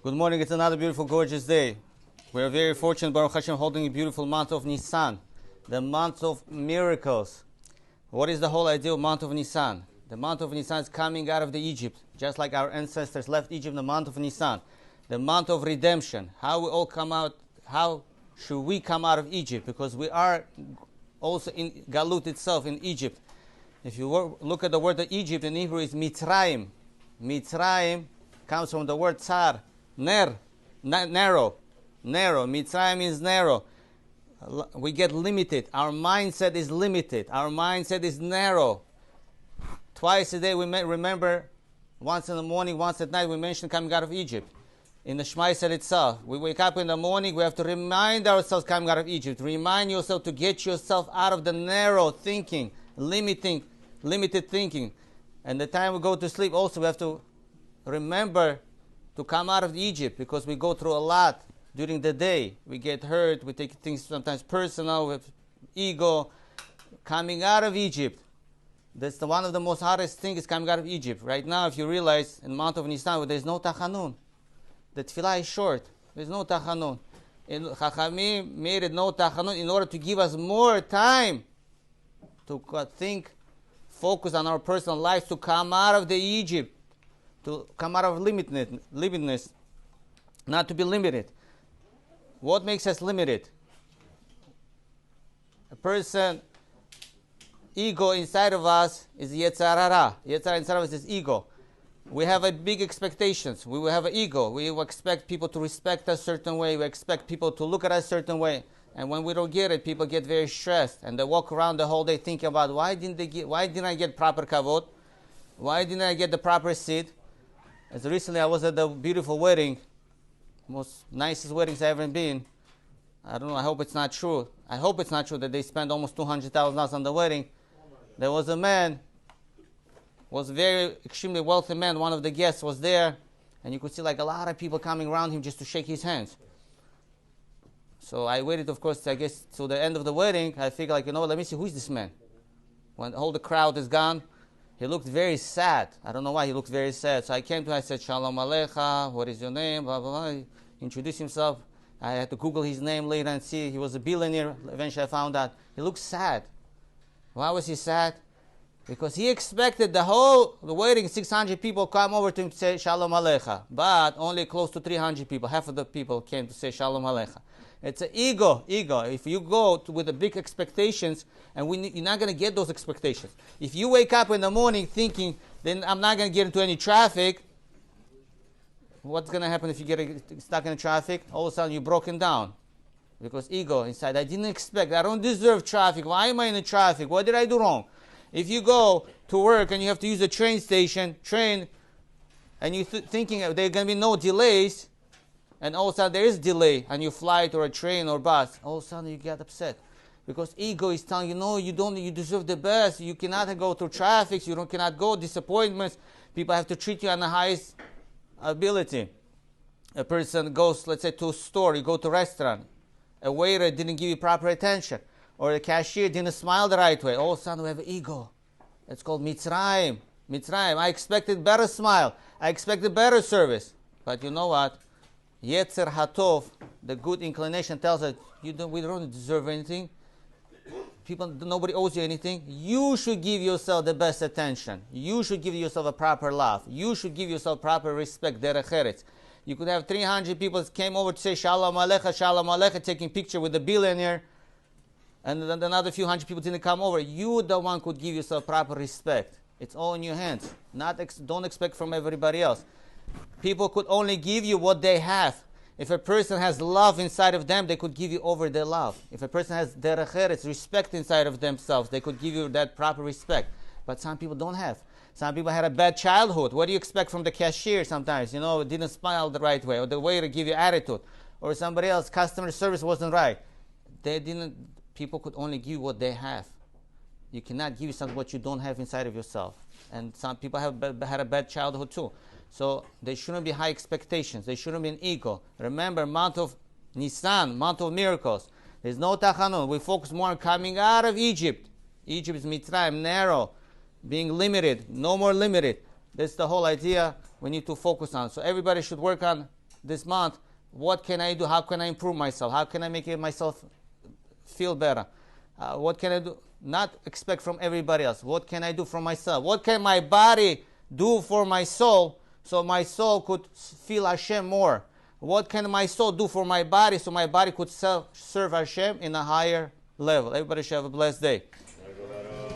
Good morning. It's another beautiful, gorgeous day. We are very fortunate, Baruch Hashem, holding a beautiful month of Nisan, the month of miracles. What is the whole idea of month of Nisan? The month of Nisan is coming out of the Egypt, just like our ancestors left Egypt in the month of Nisan. The month of redemption. How we all come out, how should we come out of Egypt? Because we are also in Galut itself, in Egypt. If you look at the word of Egypt in Hebrew, is Mitzrayim. Mitzrayim comes from the word tsar, narrow. Mitzrayim means narrow. We get limited. Our mindset is limited. Our mindset is narrow. Twice a day we remember, once in the morning, once at night, we mention coming out of Egypt. In the Shema Yisrael itself, we wake up in the morning, we have to remind ourselves coming out of Egypt. Remind yourself to get yourself out of the narrow thinking, limited thinking. And the time we go to sleep also, we have to remember to come out of Egypt, because we go through a lot during the day. We get hurt, we take things sometimes personal, with ego. Coming out of Egypt, that's one of the most hardest things, is coming out of Egypt. Right now, if you realize, in Mount of Nisan, there's no tachanun. The tefillah is short. There's no tachanun. And Chachamim made it no tachanun in order to give us more time to think, focus on our personal lives, to come out of the Egypt, to come out of limitedness, not to be limited. What makes us limited? A person, ego inside of us is Yetzer Hara. Yetzer Hara inside of us is ego. We have a big expectations. We will have an ego. We will expect people to respect us a certain way. We expect people to look at us a certain way. And when we don't get it, people get very stressed. And they walk around the whole day thinking about, why didn't I get proper kavod? Why didn't I get the proper seat? As recently I was at the beautiful wedding, most nicest weddings I've ever been. I don't know, I hope it's not true. I hope it's not true that they spent almost $200,000 on the wedding. There was a man, was very extremely wealthy man. One of the guests was there, and you could see like a lot of people coming around him just to shake his hands. So I waited, of course, I guess, to the end of the wedding. I figured, like, let me see, who is this man? When all the crowd is gone, he looked very sad. I don't know why he looked very sad. So I came to him, I said, Shalom Alecha, what is your name? Blah, blah, blah. He introduced himself. I had to Google his name later and see. He was a billionaire. Eventually I found out. He looked sad. Why was he sad? Because he expected the wedding, 600 people come over to him to say Shalom Alecha. But only close to 300 people, half of the people came to say Shalom Alecha. It's an ego. If you go with the big expectations, and you're not going to get those expectations. If you wake up in the morning thinking, then I'm not going to get into any traffic, what's going to happen if you get stuck in traffic? All of a sudden you're broken down. Because ego inside, I didn't expect, I don't deserve traffic. Why am I in the traffic? What did I do wrong? If you go to work and you have to use a train, and you're thinking there are going to be no delays, and all of a sudden there is delay on your flight or a train or bus, all of a sudden you get upset. Because ego is telling you, no, you deserve the best. You cannot go through traffic. You cannot go, disappointments. People have to treat you on the highest ability. A person goes, let's say, to a store, you go to a restaurant. A waiter didn't give you proper attention. Or the cashier didn't smile the right way. All of a sudden we have ego. It's called Mitzrayim. I expected better smile. I expected better service. But you know what? Yetzer Hatov, the good inclination, tells us we don't deserve anything. Nobody owes you anything. You should give yourself the best attention. You should give yourself a proper love. You should give yourself proper respect. Derech Eretz. You could have 300 people came over to say Shalom Alecha, taking picture with the billionaire, and then another few hundred people didn't come over. You, the one, could give yourself proper respect. It's all in your hands. Don't expect from everybody else. People could only give you what they have. If a person has love inside of them, they could give you over their love. If a person has derech eretz, respect inside of themselves, they could give you that proper respect. But some people don't have. Some people had a bad childhood. What do you expect from the cashier sometimes? Didn't smile the right way, or the waiter give you attitude, or somebody else, customer service wasn't right. People could only give you what they have. You cannot give yourself what you don't have inside of yourself. And some people had a bad childhood too. So there shouldn't be high expectations. There shouldn't be an ego. Remember, month of Nisan, month of miracles. There's no tachanun. We focus more on coming out of Egypt. Egypt is Mitzrayim, narrow, being limited, no more limited. That's the whole idea we need to focus on. So everybody should work on this month, what can I do? How can I improve myself? How can I make myself feel better? What can I do? Not expect from everybody else. What can I do for myself? What can my body do for my soul so my soul could feel Hashem more? What can my soul do for my body so my body could serve Hashem in a higher level? Everybody should have a blessed day.